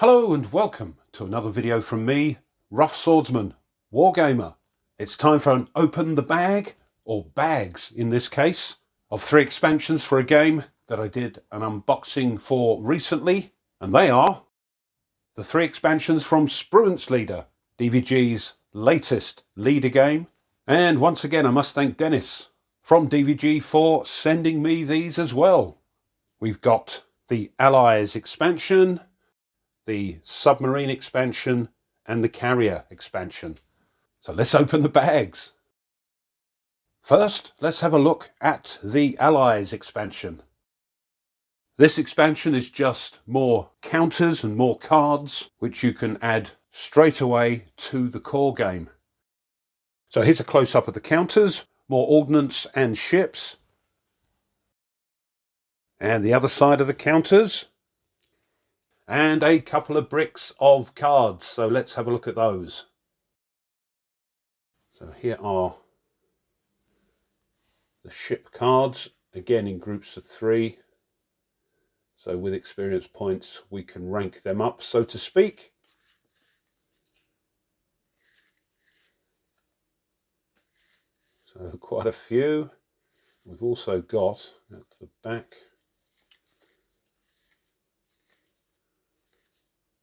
Hello and welcome to another video from me, Rough Swordsman, Wargamer. It's time for an open the bag, or bags in this case, of 3 expansions for a game that I did an unboxing for recently, and they are the 3 expansions from Spruance Leader, DVG's latest leader game. And once again I must thank Dennis from DVG for sending me these as well. We've got the Allies expansion, the submarine expansion, and the carrier expansion. So let's open the bags. First, let's have a look at the Allies expansion. This expansion is just more counters and more cards, which you can add straight away to the core game. So here's a close-up of the counters, more ordnance and ships. And the other side of the counters. And a couple of bricks of cards, so let's have a look at those. So here are the ship cards, again in groups of 3. So with experience points we can rank them up, so to speak. So quite a few. We've also got at the back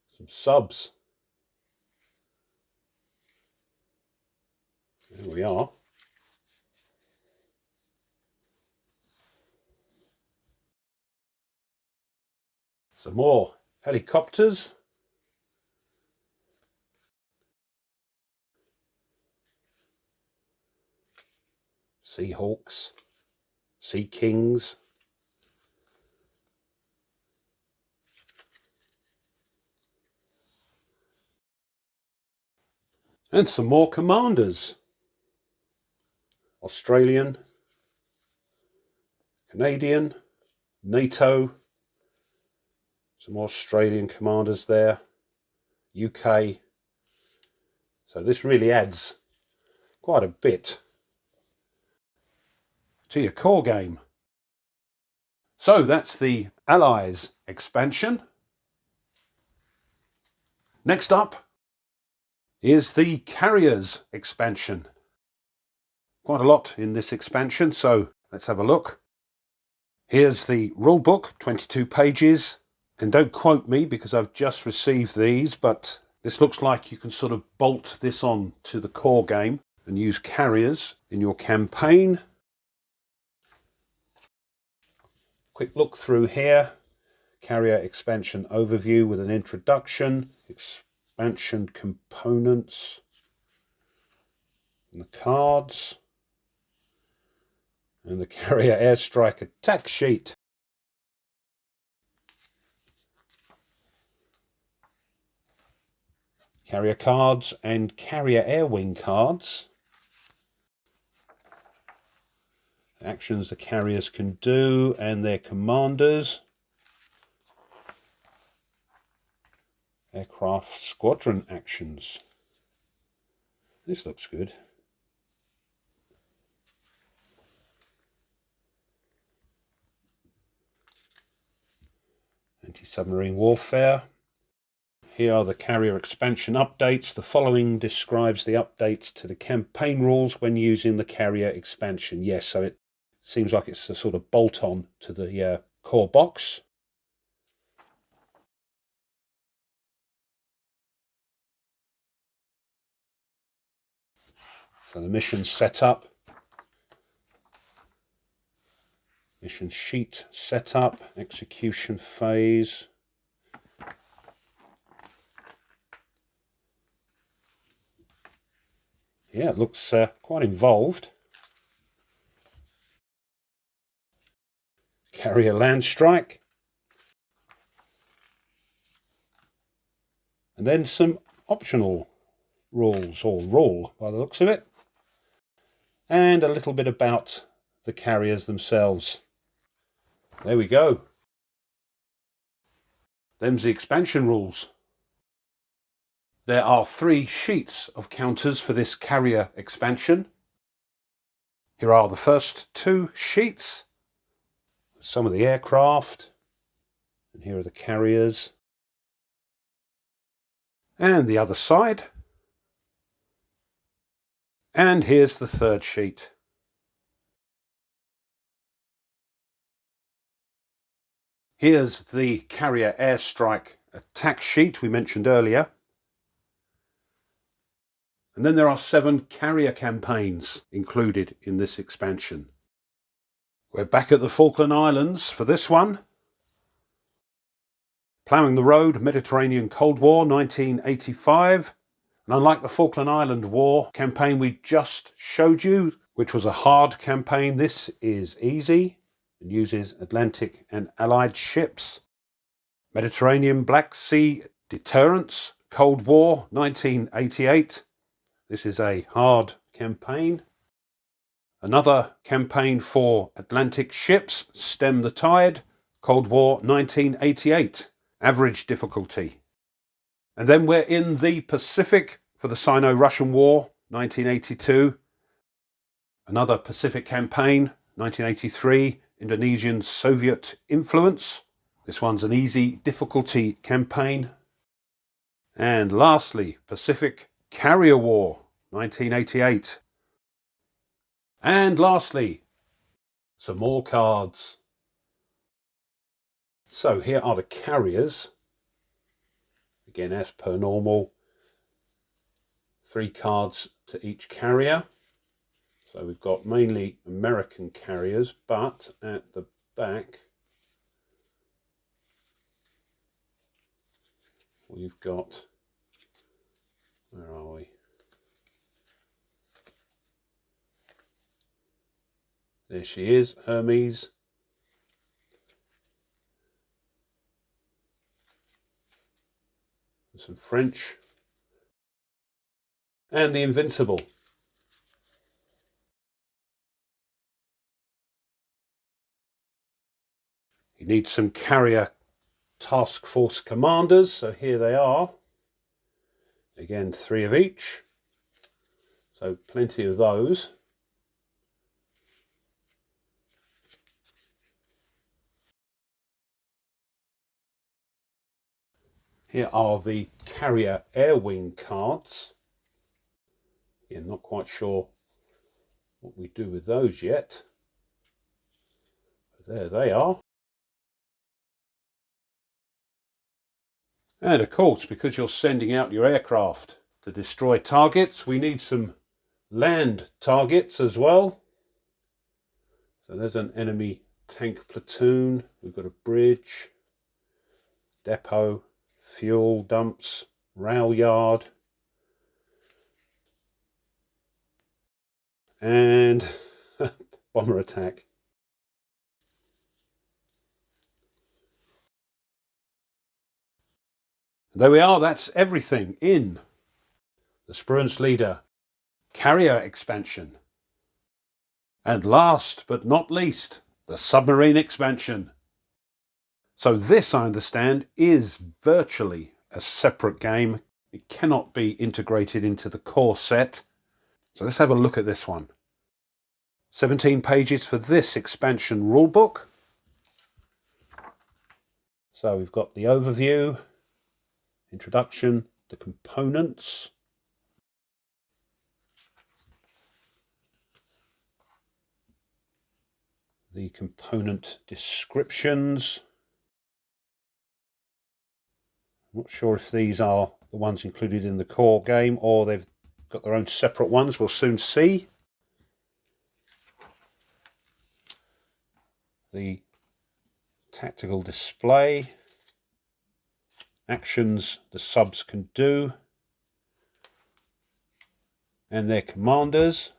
some subs. There we are. Some more helicopters. Seahawks. Sea Kings. And some more commanders. Australian, Canadian, NATO, some more Australian commanders there, UK. So this really adds quite a bit to your core game. So that's the Allies expansion. Next up is the Carriers expansion. Quite a lot in this expansion, so let's have a look. Here's the rulebook, 22 pages. And don't quote me because I've just received these, but this looks like you can sort of bolt this on to the core game and use carriers in your campaign. Quick look through here. Carrier expansion overview with an introduction, expansion components, and the cards, and the carrier airstrike attack sheet. Carrier cards and carrier air wing cards. Actions the carriers can do and their commanders. Aircraft squadron actions. This looks good. Anti-submarine warfare. Here are the carrier expansion updates. The following describes the updates to the campaign rules when using the carrier expansion. Yes, so it seems like it's a sort of bolt-on to the core box. So the mission setup. Mission sheet setup, execution phase. Yeah, it looks quite involved. Carrier land strike. And then some optional rules, or rule by the looks of it. And a little bit about the carriers themselves. There we go. Them's the expansion rules. There are 3 sheets of counters for this carrier expansion. Here are the first 2 sheets. Some of the aircraft. And here are the carriers. And the other side. And here's the third sheet. Here's the carrier airstrike attack sheet we mentioned earlier. And then there are 7 carrier campaigns included in this expansion. We're back at the Falkland Islands for this one. Ploughing the Road, Mediterranean Cold War, 1985. And unlike the Falkland Island War campaign we just showed you, which was a hard campaign, this is easy and uses Atlantic and Allied ships. Mediterranean Black Sea Deterrence, Cold War, 1988. This is a hard campaign. Another campaign for Atlantic ships, Stem the Tide, Cold War, 1988. Average difficulty. And then we're in the Pacific for the Sino-Russian War, 1982. Another Pacific campaign, 1983, Indonesian Soviet influence. This one's an easy difficulty campaign. And lastly, Pacific Carrier War, 1988. And lastly, some more cards. So here are the carriers. Again, as per normal, 3 cards to each carrier. So we've got mainly American carriers, but at the back we've got, where are we? There she is, Hermes. Some French. And the Invincible. You need some carrier task force commanders, so here they are. Again, 3 of each. So plenty of those. Here are the carrier air wing cards. Yeah, not quite sure what we do with those yet. But there they are. And of course, because you're sending out your aircraft to destroy targets, we need some land targets as well. So there's an enemy tank platoon. We've got a bridge, depot, fuel dumps, rail yard, and bomber attack. There we are, that's everything in the Spruance Leader carrier expansion. And last but not least, the submarine expansion. So this, I understand, is virtually a separate game. It cannot be integrated into the core set. So let's have a look at this one. 17 pages for this expansion rulebook. So we've got the overview, introduction, the components, the component descriptions. I'm not sure if these are the ones included in the core game or they've got their own separate ones. We'll soon see. The tactical display, actions the subs can do, and their commanders.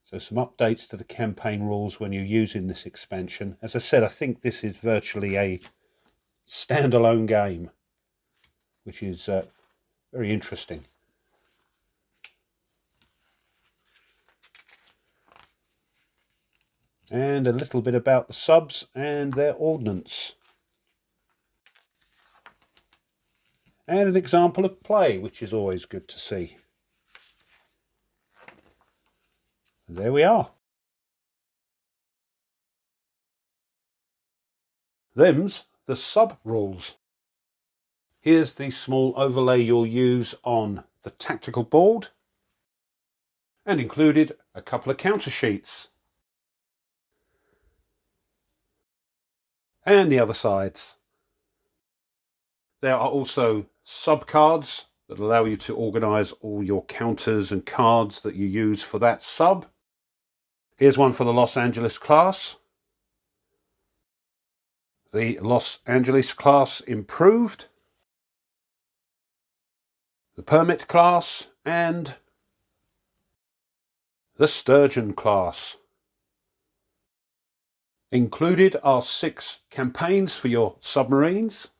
So some updates to the campaign rules when you're using this expansion. As I said, I think this is virtually a standalone game, which is very interesting. And a little bit about the subs and their ordnance. And an example of play, which is always good to see. And there we are. Them's the sub rules. Here's the small overlay you'll use on the tactical board, and included a couple of counter sheets. And the other sides. There are also sub cards that allow you to organise all your counters and cards that you use for that sub. Here's one for the Los Angeles class. The Los Angeles class improved, the Permit class, and the Sturgeon class. Included are 6 campaigns for your submarines.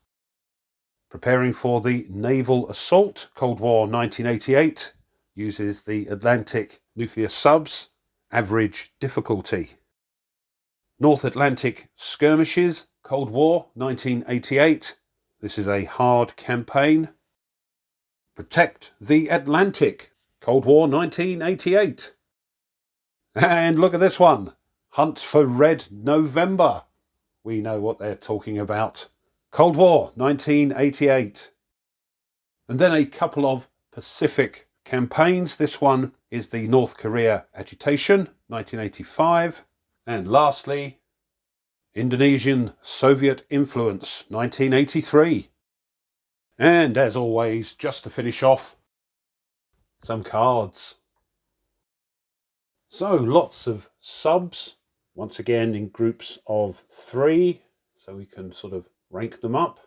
Preparing for the Naval Assault, Cold War 1988, uses the Atlantic nuclear subs, average difficulty. North Atlantic Skirmishes, Cold War 1988, this is a hard campaign. Protect the Atlantic, Cold War 1988. And look at this one, Hunt for Red November. We know what they're talking about. Cold War 1988. And then a couple of Pacific campaigns. This one is the North Korea Agitation 1985. And lastly, Indonesian Soviet Influence 1983. And as always, just to finish off, some cards. So lots of subs, once again in groups of 3, so we can sort of rank them up.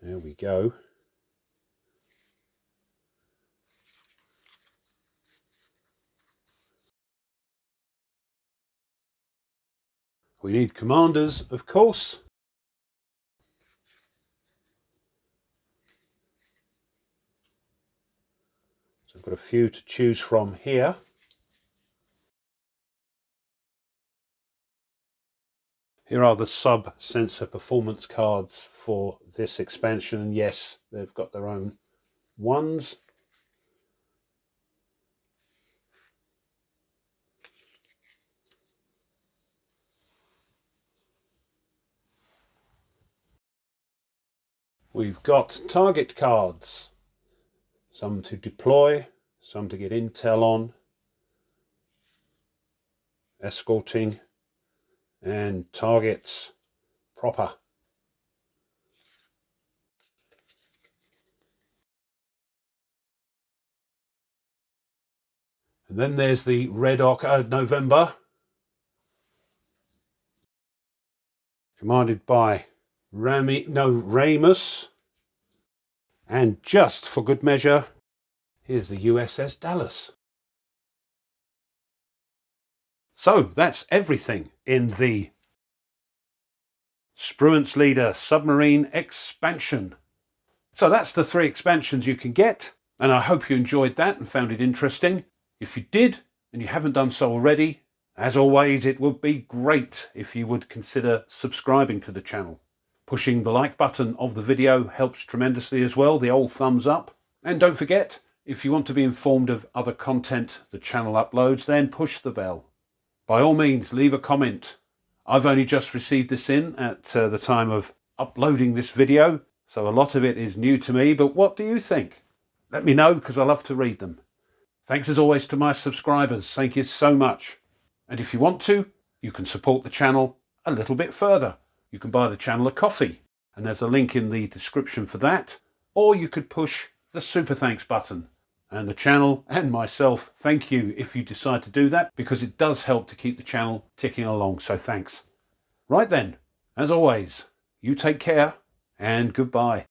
There we go. We need commanders, of course. So I've got a few to choose from here. Here are the sub-sensor performance cards for this expansion, and yes, they've got their own ones. We've got target cards, some to deploy, some to get intel on, escorting, and targets proper. And then there's the Red November, commanded by Ramus. And just for good measure, here's the USS Dallas. So that's everything in the Spruance Leader submarine expansion. So that's the 3 expansions you can get, and I hope you enjoyed that and found it interesting. If you did, and you haven't done so already, as always, it would be great if you would consider subscribing to the channel. Pushing the like button of the video helps tremendously as well, the old thumbs up. And don't forget, if you want to be informed of other content the channel uploads, then push the bell. By all means, leave a comment. I've only just received this in at the time of uploading this video, so a lot of it is new to me, but what do you think? Let me know, because I love to read them. Thanks as always to my subscribers, thank you so much. And if you want to, you can support the channel a little bit further. You can buy the channel a coffee, and there's a link in the description for that, or you could push the super thanks button. And the channel and myself thank you if you decide to do that, because it does help to keep the channel ticking along, so thanks. Right then, as always, you take care and goodbye.